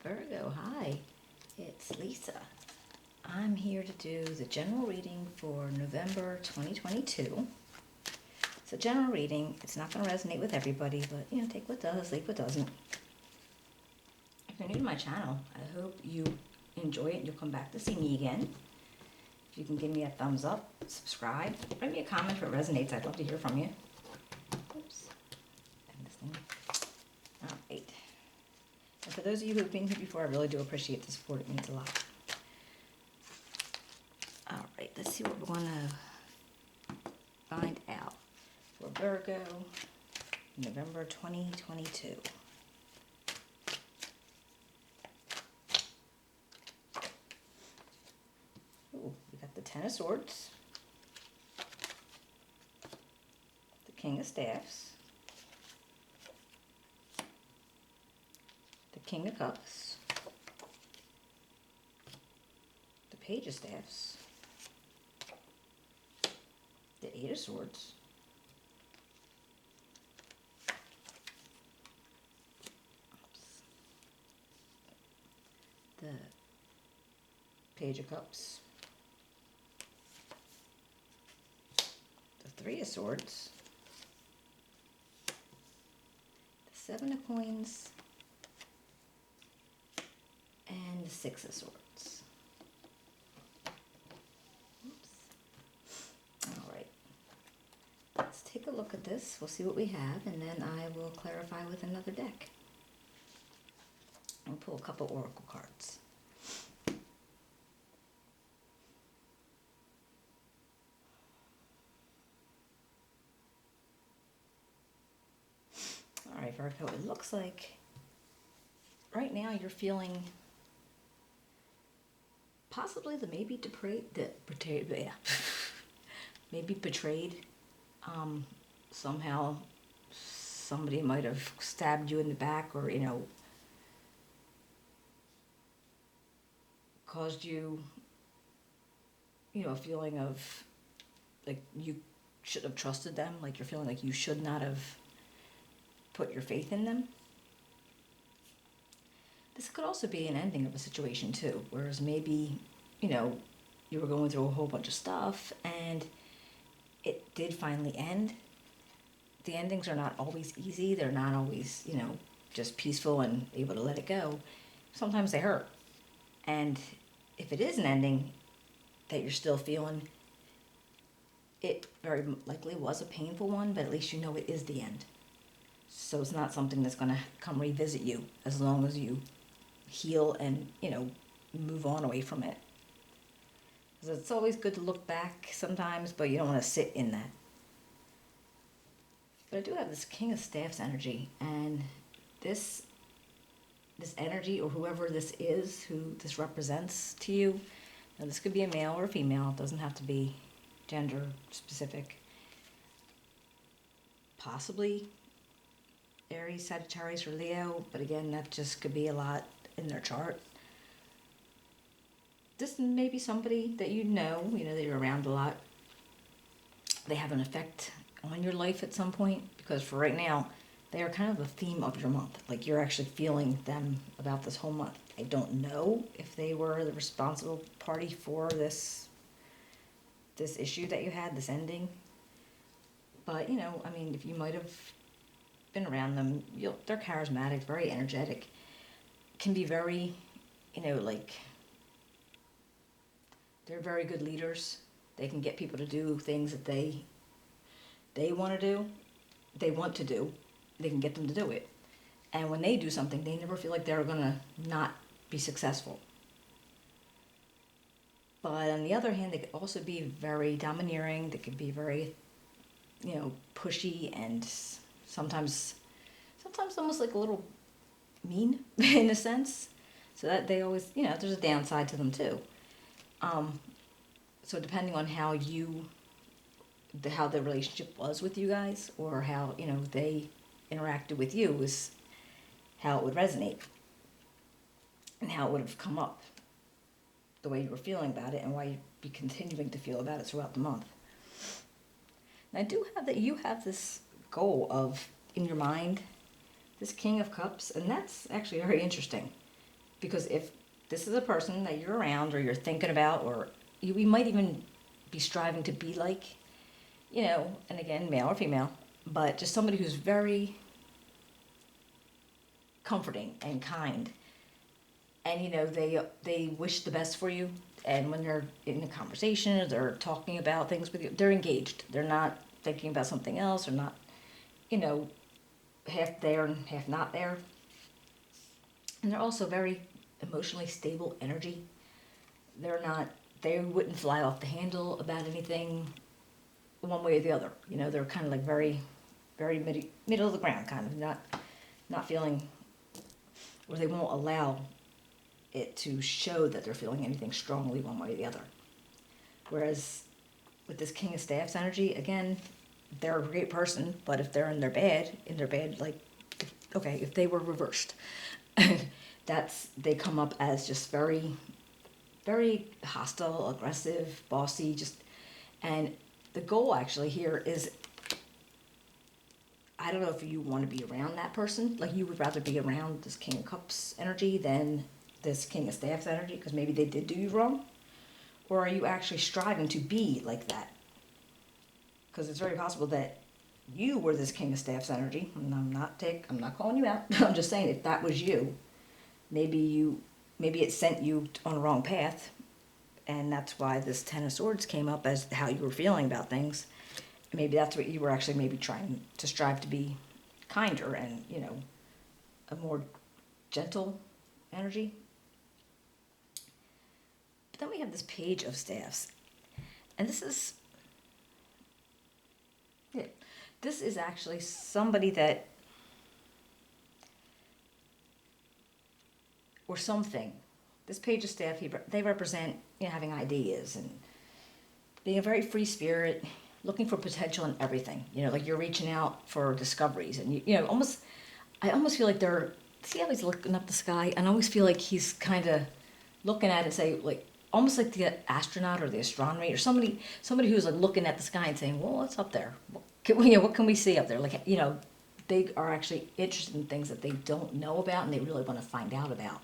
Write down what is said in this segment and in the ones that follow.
Virgo, hi, it's Lisa. I'm here to do the general reading for November 2022. It's a general reading. It's not going to resonate with everybody, but take what does, leave what doesn't. If you're new to my channel, I hope you enjoy it and you'll come back to see me again. If you can give me a thumbs up, subscribe, write me a comment if it resonates. I'd love to hear from you. Oops. And this thing. All right. And for those of you who have been here before, I really do appreciate the support. It means a lot. All right, let's see what we want to find out for Virgo, November 2022. Ooh, we got the Ten of Swords, the King of Staffs, the King of Cups, the Page of Staffs, the Eight of Swords, the Page of Cups, the Three of Swords, the Seven of Coins, and the Six of Swords. All right. Let's take a look at this. We'll see what we have, and then I will clarify with another deck. I'll pull a couple oracle cards. All right, Virgo, it looks like right now you're feeling possibly the maybe betrayed. Somehow somebody might have stabbed you in the back, or caused you a feeling of like you should have trusted them, like you're feeling like you should not have put your faith in them. This could also be an ending of a situation too, whereas maybe you were going through a whole bunch of stuff and it did finally end. The endings are not always easy. They're not always just peaceful and able to let it go. Sometimes they hurt. And if it is an ending that you're still feeling, it very likely was a painful one, but at least you know it is the end. So it's not something that's going to come revisit you as long as you heal and, move on away from it. Because it's always good to look back sometimes, but you don't want to sit in that. But I do have this King of Staffs energy, and this energy, or whoever this is, who this represents to you, now this could be a male or a female, it doesn't have to be gender specific. Possibly Aries, Sagittarius, or Leo, but again, that just could be a lot in their chart. This may be somebody that that you're around a lot. They have an effect on your life at some point, because for right now, they are kind of the theme of your month. Like you're actually feeling them about this whole month. I don't know if they were the responsible party for this issue that you had, this ending. But, if you might have been around them, they're charismatic, very energetic, can be very, they're very good leaders. They can get people to do things that they want to do, they can get them to do it. And when they do something, they never feel like they're going to not be successful. But on the other hand, they could also be very domineering. They could be very, pushy, and sometimes almost like a little mean in a sense. So that they always, there's a downside to them too. So depending on how the relationship was with you guys, or how, they interacted with you, is how it would resonate and how it would have come up, the way you were feeling about it and why you'd be continuing to feel about it throughout the month. And I do have that you have this goal of, in your mind, this King of Cups, and that's actually very interesting. Because if this is a person that you're around or you're thinking about, or you might even be striving to be like, and again, male or female, but just somebody who's very comforting and kind, and they wish the best for you. And when they're in a conversation or they're talking about things with you, they're engaged. They're not thinking about something else, or not, you know, half there and half not there. And they're also very emotionally stable energy. They wouldn't fly off the handle about anything one way or the other. They're kind of like very, very middle of the ground, kind of not feeling, or they won't allow it to show that they're feeling anything strongly one way or the other. Whereas with this King of Staffs energy, again, they're a great person, but if they're in their bed, like, okay, if they were reversed, they come up as just very, very hostile, aggressive, bossy, and the goal actually here is, I don't know if you want to be around that person, like you would rather be around this King of Cups energy than this King of Staffs energy, because maybe they did do you wrong, or are you actually striving to be like that? Because it's very possible that you were this King of Staffs energy, and I'm not calling you out. I'm just saying, if that was you, maybe it sent you on the wrong path, and that's why this Ten of Swords came up as how you were feeling about things. Maybe that's what you were actually maybe trying to strive to be kinder and, a more gentle energy. But then we have this Page of Staffs. And this is actually somebody that, or something. This Page of Staff, they represent, having ideas and being a very free spirit, looking for potential in everything. Like you're reaching out for discoveries, and I almost feel like see how he's looking up the sky, and I always feel like he's kind of looking at it and say, like, almost like the astronaut or the astronomer or somebody who's like looking at the sky and saying, well, what's up there? What can we see up there? Like, they are actually interested in things that they don't know about and they really want to find out about.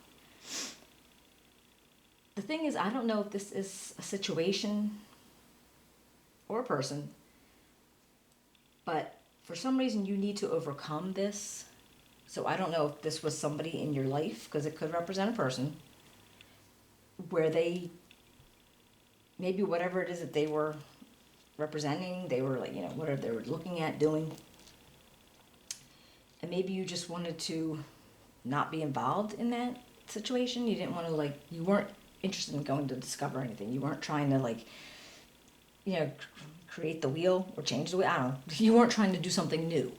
The thing is, I don't know if this is a situation or a person, but for some reason you need to overcome this. So I don't know if this was somebody in your life, because it could represent a person, where they, maybe whatever it is that they were representing, they were like, whatever they were looking at doing, and maybe you just wanted to not be involved in that situation. You didn't want to, like, you weren't interested in going to discover anything. You weren't trying to, like, create the wheel or change the wheel. I don't know. You weren't trying to do something new.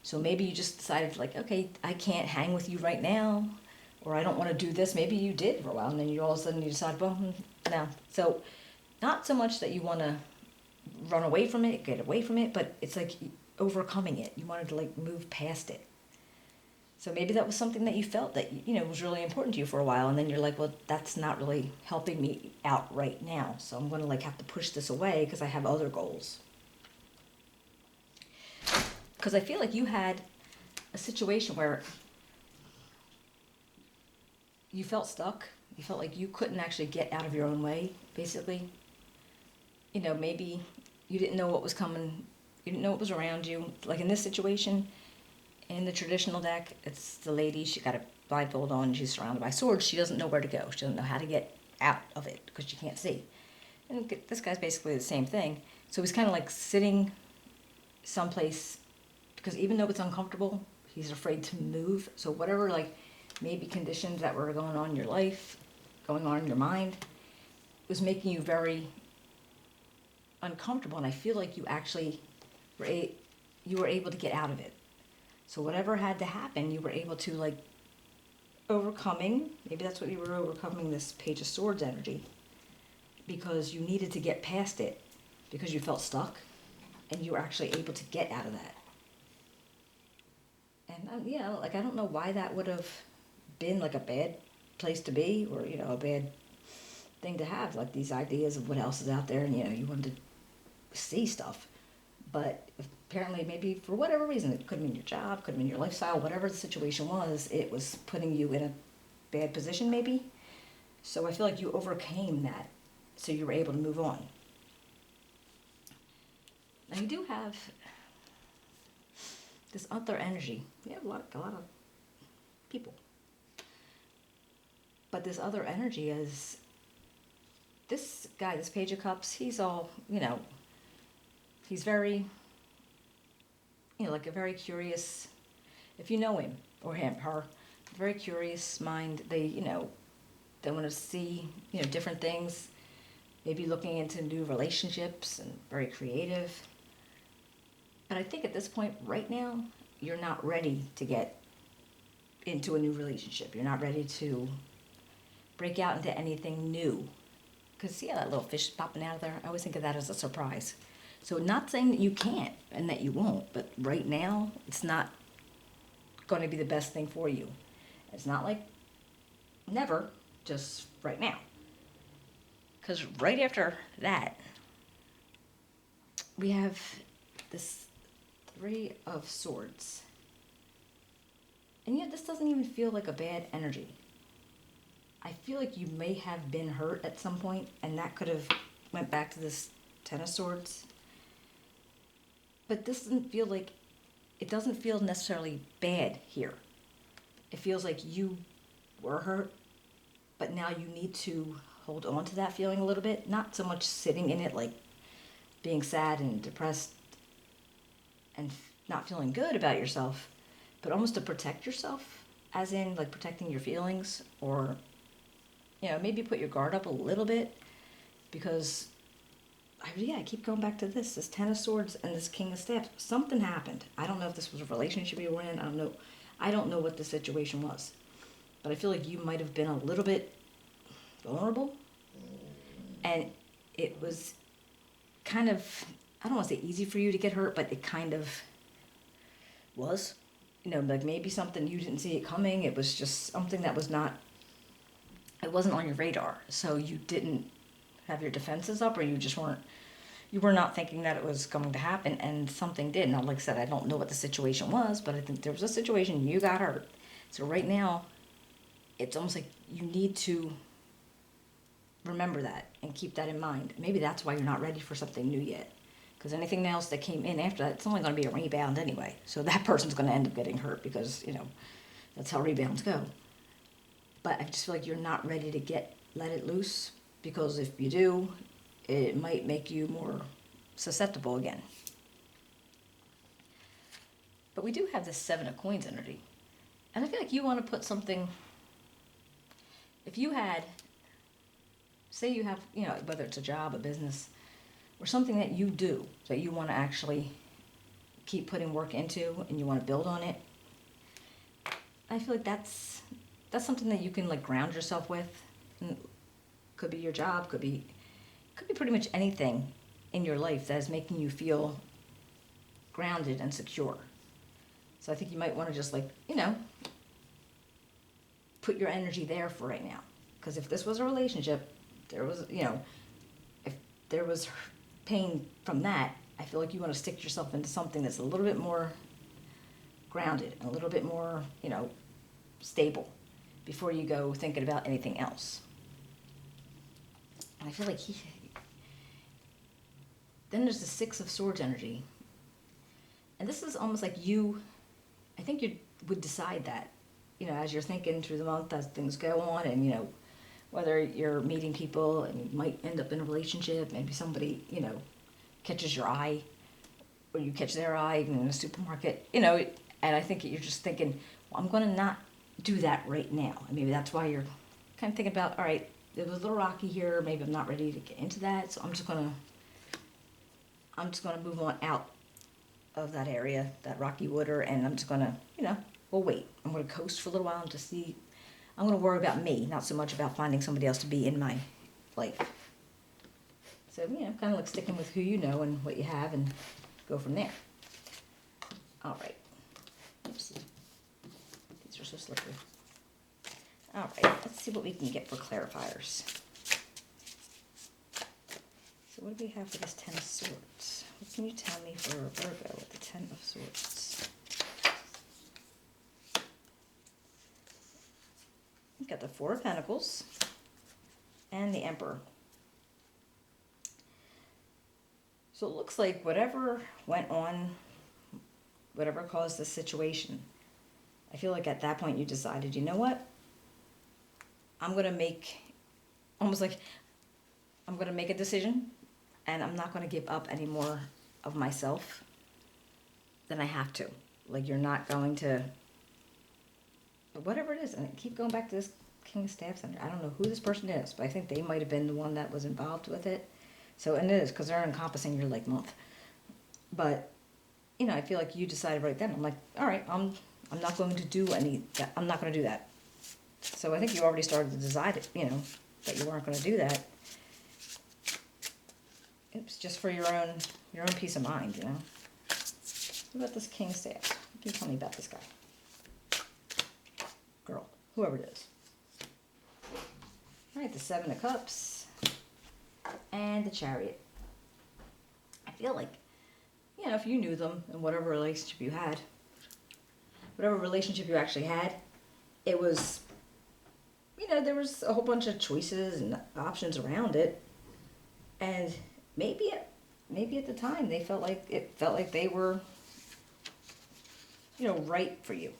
So maybe you just decided, like, okay, I can't hang with you right now, or I don't want to do this. Maybe you did for a while, and then all of a sudden you decide, well, no. So not so much that you want to run away from it, get away from it, but it's like overcoming it. You wanted to, like, move past it. So maybe that was something that you felt that, was really important to you for a while, and then you're like, well, that's not really helping me out right now, so I'm going to, like, have to push this away because I have other goals. Because I feel like you had a situation where you felt stuck. You felt like you couldn't actually get out of your own way, basically. Maybe you didn't know what was coming. You didn't know what was around you. Like in this situation, in the traditional deck, it's the lady. She got a blindfold on. She's surrounded by swords. She doesn't know where to go. She doesn't know how to get out of it because she can't see. And this guy's basically the same thing. So he's kind of like sitting someplace, because even though it's uncomfortable, he's afraid to move. So whatever, like, maybe conditions that were going on in your life, going on in your mind, was making you very uncomfortable. And I feel like you actually were able to get out of it. So whatever had to happen, you were able to, like, overcoming. Maybe that's what you were overcoming, this Page of Swords energy, because you needed to get past it, because you felt stuck, and you were actually able to get out of that. And I don't know why that would have been, like, a bad place to be, or a bad thing to have, like, these ideas of what else is out there, and you wanted to see stuff. But apparently, maybe for whatever reason, it could have been your job, could have been your lifestyle, whatever the situation was, it was putting you in a bad position maybe. So I feel like you overcame that, so you were able to move on. Now you do have this other energy. You have a lot of people. But this other energy is this guy, this Page of Cups, he's all, he's very, like a very curious, if you know him or her, very curious mind. They want to see, different things, maybe looking into new relationships and very creative. But I think at this point right now, you're not ready to get into a new relationship. You're not ready to break out into anything new. Because see how that little fish is popping out of there? I always think of that as a surprise. So not saying that you can't and that you won't, but right now, it's not going to be the best thing for you. It's not like never, just right now. Because right after that, we have this Three of Swords. And yet this doesn't even feel like a bad energy. I feel like you may have been hurt at some point, and that could have went back to this Ten of Swords. But this doesn't feel like, it doesn't feel necessarily bad here. It feels like you were hurt, but now you need to hold on to that feeling a little bit. Not so much sitting in it, like being sad and depressed and not feeling good about yourself, but almost to protect yourself, as in like protecting your feelings, or maybe put your guard up a little bit, because I keep going back to this Ten of Swords and this King of Staffs. Something happened. I don't know if this was a relationship you were in. I don't know what the situation was, but I feel like you might have been a little bit vulnerable, and it was kind of, I don't want to say easy for you to get hurt, but it kind of was. Like maybe something you didn't see it coming. It was just something that it wasn't on your radar. So you didn't have your defenses up, or you were not thinking that it was going to happen, and something did. Now, like I said, I don't know what the situation was, but I think there was a situation, you got hurt. So right now, it's almost like you need to remember that and keep that in mind. Maybe that's why you're not ready for something new yet. Because anything else that came in after that, it's only going to be a rebound anyway. So that person's going to end up getting hurt because, that's how rebounds go. But I just feel like you're not ready to let it loose, because if you do, it might make you more susceptible again. But we do have this Seven of Coins energy. And I feel like you want to put something, if you had, say you have, whether it's a job, a business, or something that you do that you want to actually keep putting work into and you want to build on it, I feel like that's something that you can like ground yourself with. And could be your job, could be pretty much anything in your life that is making you feel grounded and secure. So I think you might want to just put your energy there for right now. Because if this was a relationship, there was, if there was pain from that, I feel like you want to stick yourself into something that's a little bit more grounded and a little bit more, stable before you go thinking about anything else. And I feel like then there's the Six of Swords energy. And this is almost like I think you would decide that, as you're thinking through the month, as things go on, and, whether you're meeting people and you might end up in a relationship, maybe somebody, catches your eye, or you catch their eye in a supermarket, and I think you're just thinking, well, I'm going to not do that right now. And maybe that's why you're kind of thinking about, all right, it was a little rocky here, maybe I'm not ready to get into that, so I'm just going to move on out of that area, that rocky water, and I'm just going to, we'll wait. I'm going to coast for a little while and just see. I'm going to worry about me, not so much about finding somebody else to be in my life. So, kind of like sticking with who you know and what you have, and go from there. All right. Oops. These are so slippery. All right, let's see what we can get for clarifiers. So what do we have for this Ten of Swords? What can you tell me for Virgo with the Ten of Swords? Got the Four of Pentacles and the Emperor. So it looks like whatever went on, whatever caused this situation, I feel like at that point you decided, you know what? I'm going to make, almost like, I'm going to make a decision, and I'm not going to give up any more of myself than I have to. Like, you're not going to, whatever it is, and I keep going back to this King of Staffs. I don't know who this person is, but I think they might have been the one that was involved with it. So, and it is, because they're encompassing your, like, month. But, you know, I feel like you decided right then, I'm like, all right, I'm not going to do I'm not going to do that. So I think you already started to decide, you know, that you weren't going to do that. It was just for your own peace of mind, you know. What about this King of Staffs? What can you tell me about this guy? Girl, whoever it is. All right, the Seven of Cups and the Chariot. I feel like, you know, if you knew them and whatever relationship you had, whatever relationship you actually had, it was, you know, there was a whole bunch of choices and options around it. And maybe at the time it felt like they were, you know, right for you.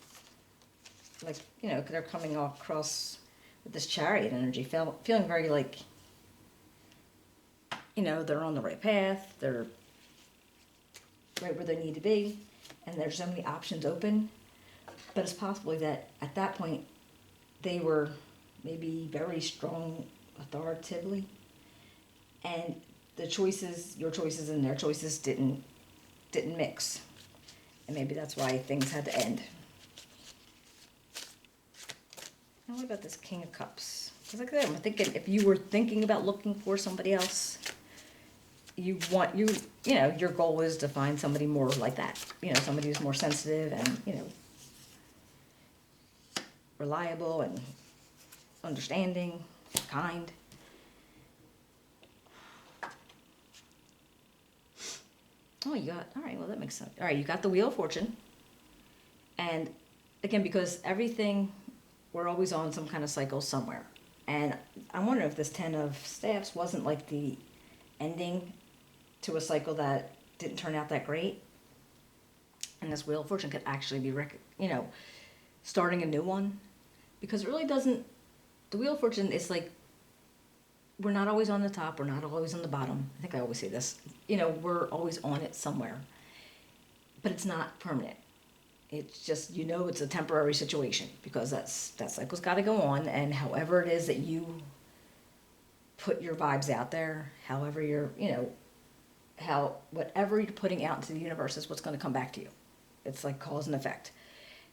Like, you know, they're coming across with this Chariot energy, feeling very like, you know, they're on the right path, they're right where they need to be, and there's so many options open. But it's possible that at that point they were maybe very strong authoritatively, and your choices and their choices didn't mix, and maybe that's why things had to end. Now what about this King of Cups? Because like I said, I'm thinking if you were thinking about looking for somebody else, you know, your goal is to find somebody more like that. You know, somebody who's more sensitive and, you know, reliable and understanding, kind. Oh, all right, well, that makes sense. All right, you got the Wheel of Fortune. And again, because everything, we're always on some kind of cycle somewhere. And I'm wondering if this Ten of Staffs wasn't like the ending to a cycle that didn't turn out that great. And this Wheel of Fortune could actually be, you know, starting a new one. Because it really doesn't, the Wheel of Fortune is like, we're not always on the top, we're not always on the bottom. I think I always say this. You know, we're always on it somewhere. But it's not permanent. It's just, you know, it's a temporary situation because that cycle's got to go on. And however it is that you put your vibes out there, however you're, you know, whatever you're putting out into the universe is what's going to come back to you. It's like cause and effect.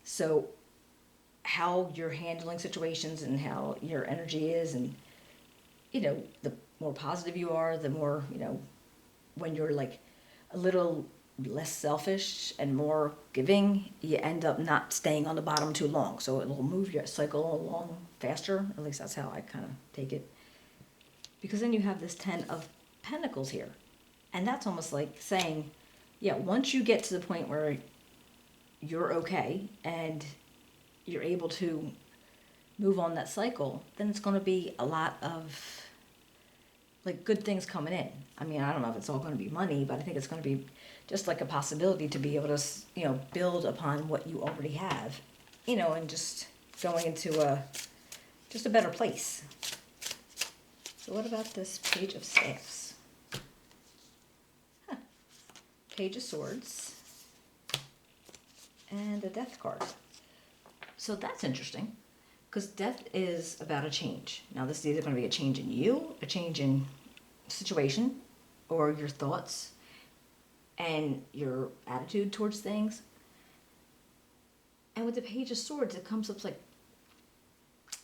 So how you're handling situations and how your energy is, and, you know, the more positive you are, the more, you know, when you're like a little less selfish and more giving, you end up not staying on the bottom too long. So it'll move your cycle along faster. At least that's how I kind of take it. Because then you have this Ten of Pentacles here. And that's almost like saying, yeah, once you get to the point where you're okay and you're able to move on that cycle, then it's going to be a lot of like good things coming in. I mean, I don't know if it's all going to be money, but I think it's going to be just like a possibility to be able to, you know, build upon what you already have, you know, and just going into just a better place. So what about this Page of Staffs? Page of Swords and the Death card. So that's interesting, because death is about a change. Now this is either going to be a change in you, a change in situation, or your thoughts and your attitude towards things. And with the Page of Swords, it comes up like,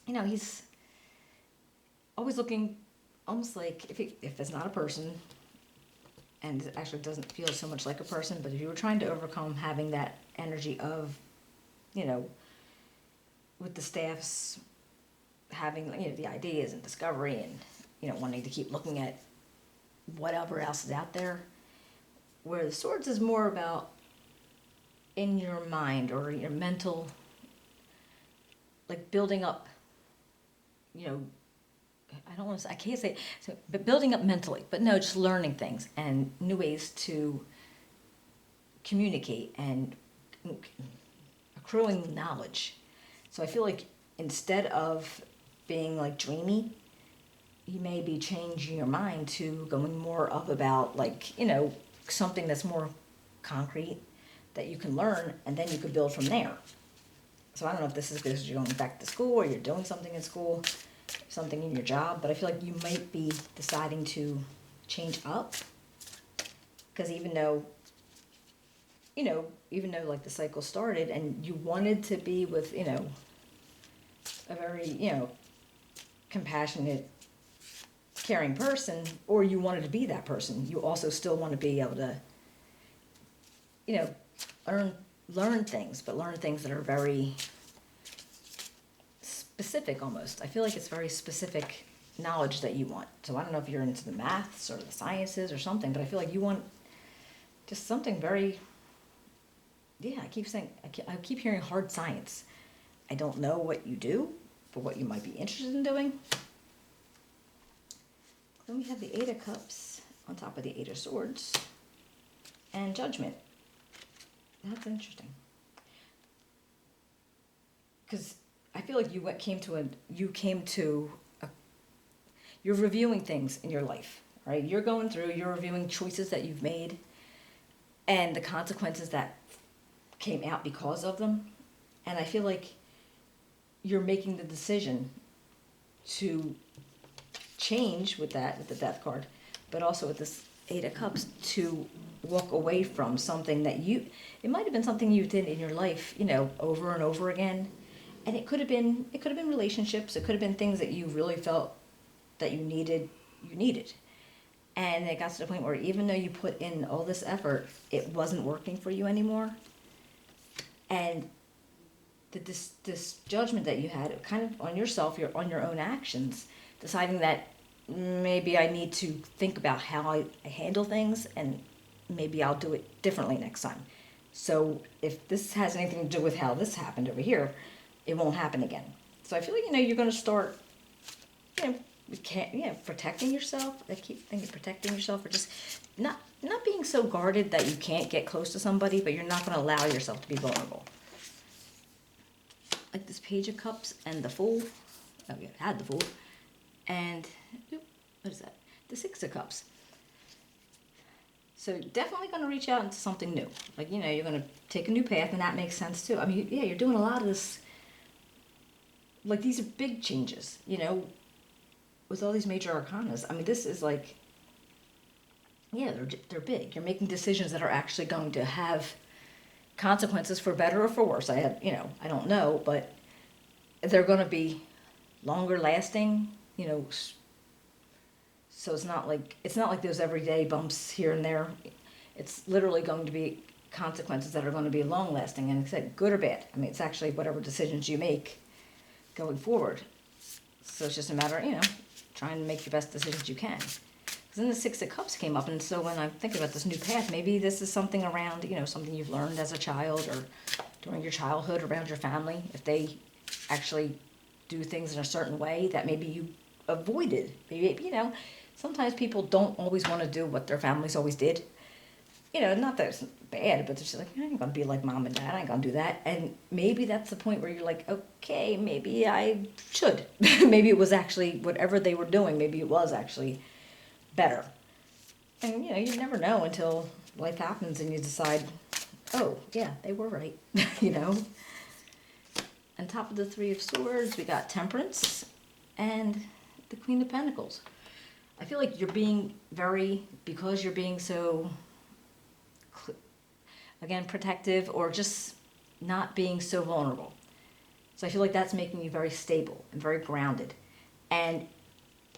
you know, he's always looking, almost like if it's not a person, and it actually doesn't feel so much like a person, but if you were trying to overcome having that energy of, you know, with the staffs, having, you know, the ideas and discovery and, you know, wanting to keep looking at whatever else is out there, where the swords is more about in your mind or your mental, like building up you know, I don't want to say, I can't say, so, but building up mentally, but no, just learning things and new ways to communicate and accruing knowledge. So I feel like instead of being like dreamy, you may be changing your mind to going more up about like, something that's more concrete that you can learn and then you could build from there. So I don't know if this is because you're going back to school or you're doing something in school, something in your job, but I feel like you might be deciding to change up. Because even though like the cycle started and you wanted to be with, a very, compassionate, caring person, or you wanted to be that person, you also still want to be able to, learn things, but learn things that are very specific almost. I feel like it's very specific knowledge that you want. So I don't know if you're into the maths or the sciences or something, but I feel like you want just something very, I keep hearing hard science. I don't know what you do, but what you might be interested in doing. Then we have the Eight of Cups on top of the Eight of Swords and Judgment. That's interesting. Because I feel like you're reviewing things in your life, right? You're reviewing choices that you've made and the consequences that came out because of them. And I feel like you're making the decision to change with the Death card, but also with this Eight of Cups to walk away from something that it might have been something you did in your life, over and over again. And it could have been relationships, it could have been things that you really felt that you needed. And it got to the point where even though you put in all this effort, it wasn't working for you anymore. And this judgment that you had kind of on yourself, on your own actions, deciding that maybe I need to think about how I handle things and maybe I'll do it differently next time. So if this has anything to do with how this happened over here, it won't happen again. So I feel like, you're going to start, protecting yourself. I keep thinking protecting yourself, or just not being so guarded that you can't get close to somebody, but you're not going to allow yourself to be vulnerable. Like this Page of Cups and the Fool. Oh, yeah, I had the Fool. And, what is that? The Six of Cups. So definitely going to reach out into something new. Like, you're going to take a new path, and that makes sense too. I mean, you're doing a lot of this. Like, these are big changes, with all these major arcanas. I mean, this is like, they're big. You're making decisions that are actually going to have consequences for better or for worse. I don't know, but they're going to be longer lasting, so it's not like those everyday bumps here and there. It's literally going to be consequences that are going to be long lasting, and it's like good or bad. I mean, it's actually whatever decisions you make going forward. So it's just a matter of, trying to make the best decisions you can. Because then the Six of Cups came up, and so when I'm thinking about this new path, maybe this is something around, something you've learned as a child or during your childhood around your family. If they actually do things in a certain way that maybe you avoided. Maybe, sometimes people don't always want to do what their families always did. Not that it's bad, but they're just like, I ain't gonna be like mom and dad, I ain't gonna do that. And maybe that's the point where you're like, okay, maybe I should. Maybe it was actually, whatever they were doing, maybe it was actually better. And, you never know until life happens and you decide, oh, yeah, they were right, On top of the Three of Swords, we got Temperance and the Queen of Pentacles. I feel like because you're being so, again, protective, or just not being so vulnerable. So I feel like that's making you very stable and very grounded. And,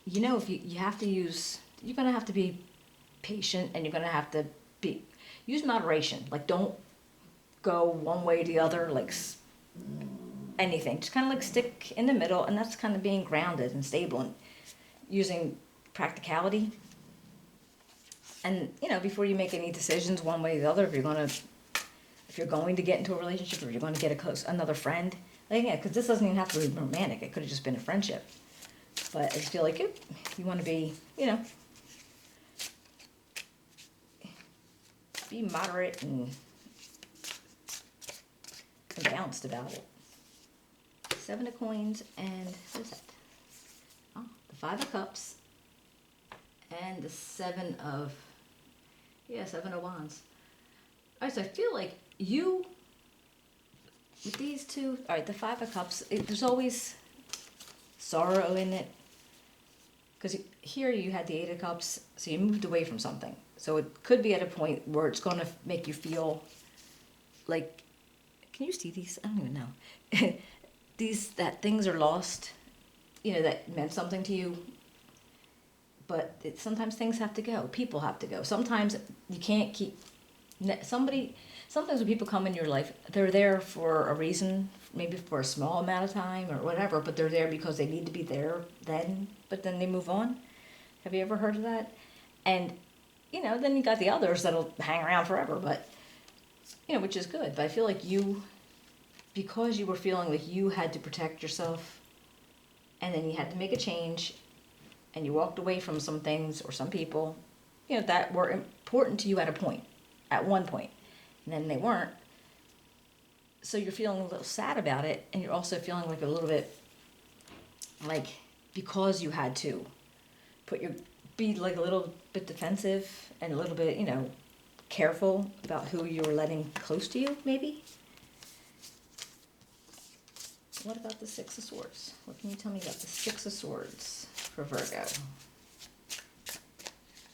if you have to you're going to have to be patient, and you're going to have to use moderation. Like, don't go one way or the other, like anything. Just kind of like stick in the middle, and that's kind of being grounded and stable and using practicality. And, before you make any decisions one way or the other, if you're going to get into a relationship, or you're going to get another friend, like, because this doesn't even have to be romantic. It could have just been a friendship. But I just feel like you want to be, be moderate and balanced about it. 7 of coins and what is that? Oh, the 5 of cups and the 7 of wands. All right, so I feel like you, with these two, all right, the 5 of cups, there's always sorrow in it. Because here you had the 8 of cups, so you moved away from something. So it could be at a point where it's going to make you feel like, can you see these? I don't even know. That things are lost, that meant something to you. But sometimes things have to go. People have to go. Sometimes you can't keep sometimes when people come in your life, they're there for a reason, maybe for a small amount of time or whatever, but they're there because they need to be there then, but then they move on. Have you ever heard of that? And, then you got the others that'll hang around forever, but, which is good. But I feel like because you were feeling like you had to protect yourself, and then you had to make a change, and you walked away from some things or some people, that were important to you at one point, and then they weren't. So you're feeling a little sad about it, and you're also feeling like a little bit, like, because you had to be like a little bit defensive and a little bit, careful about who you were letting close to you, maybe. What about the 6 of Swords? What can you tell me about the 6 of Swords for Virgo?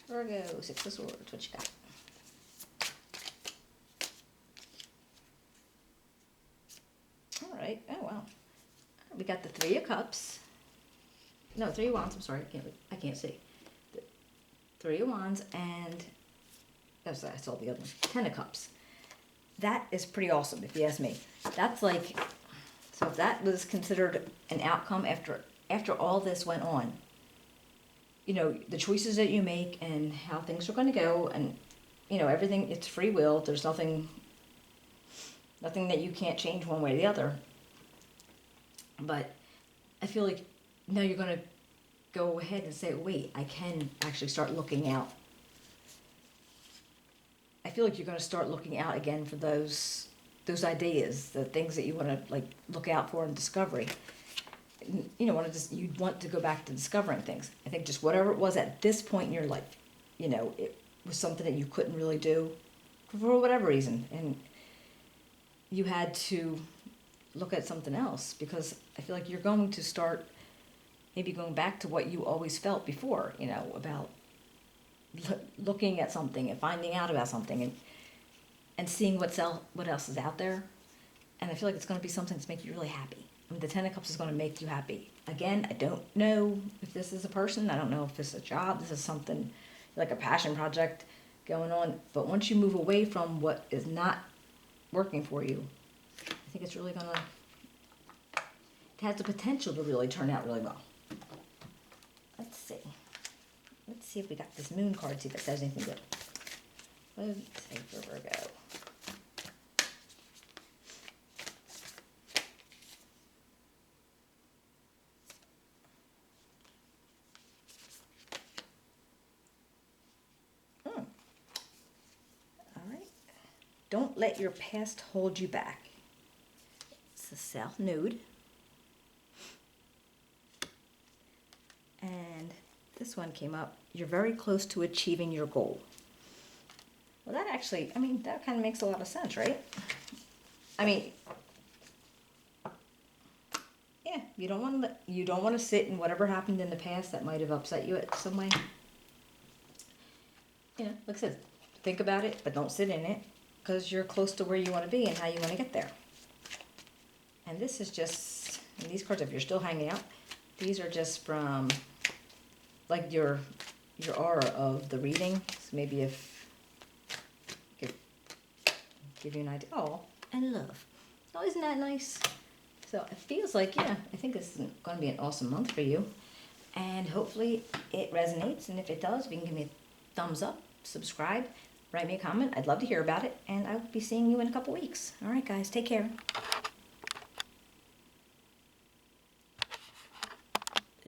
Virgo, 6 of Swords, what you got? All right, oh wow. We got the 3 of Cups. No, 3 of Wands, I'm sorry, I can't see. The 3 of Wands and, I saw the other one, 10 of Cups. That is pretty awesome, if you ask me. That's like, so if that was considered an outcome after all this went on, the choices that you make and how things are going to go, and, everything, it's free will. There's nothing that you can't change one way or the other. But I feel like now you're going to go ahead and say, wait, I can actually start looking out. I feel like you're going to start looking out again for those ideas, the things that you want to look out for in discovery. You want to go back to discovering things. I think just whatever it was at this point in your life, it was something that you couldn't really do for whatever reason, and you had to look at something else, because I feel like you're going to start maybe going back to what you always felt before, about looking at something and finding out about something and seeing what else is out there. And I feel like it's going to be something that's make you really happy. I mean, the 10 of Cups is going to make you happy. Again, I don't know if this is a person. I don't know if this is a job. This is something like a passion project going on. But once you move away from what is not working for you, I think it's really it has the potential to really turn out really well. Let's see if we got this moon card, see if it says anything good. Let's say for Virgo. All right. Don't let your past hold you back. It's the South Node. And this one came up. You're very close to achieving your goal. Well, that actually, that kind of makes a lot of sense, right? Yeah, you don't want to sit in whatever happened in the past that might have upset you at some way. Like I said, think about it, but don't sit in it, because you're close to where you want to be and how you want to get there. And this is just, and these cards, if you're still hanging out, these are just from your aura of the reading. So maybe if I could give you an idea. Oh, and love. Oh, isn't that nice? So it feels like, I think this is going to be an awesome month for you. And hopefully it resonates. And if it does, you can give me a thumbs up, subscribe, write me a comment. I'd love to hear about it. And I will be seeing you in a couple weeks. All right, guys, take care.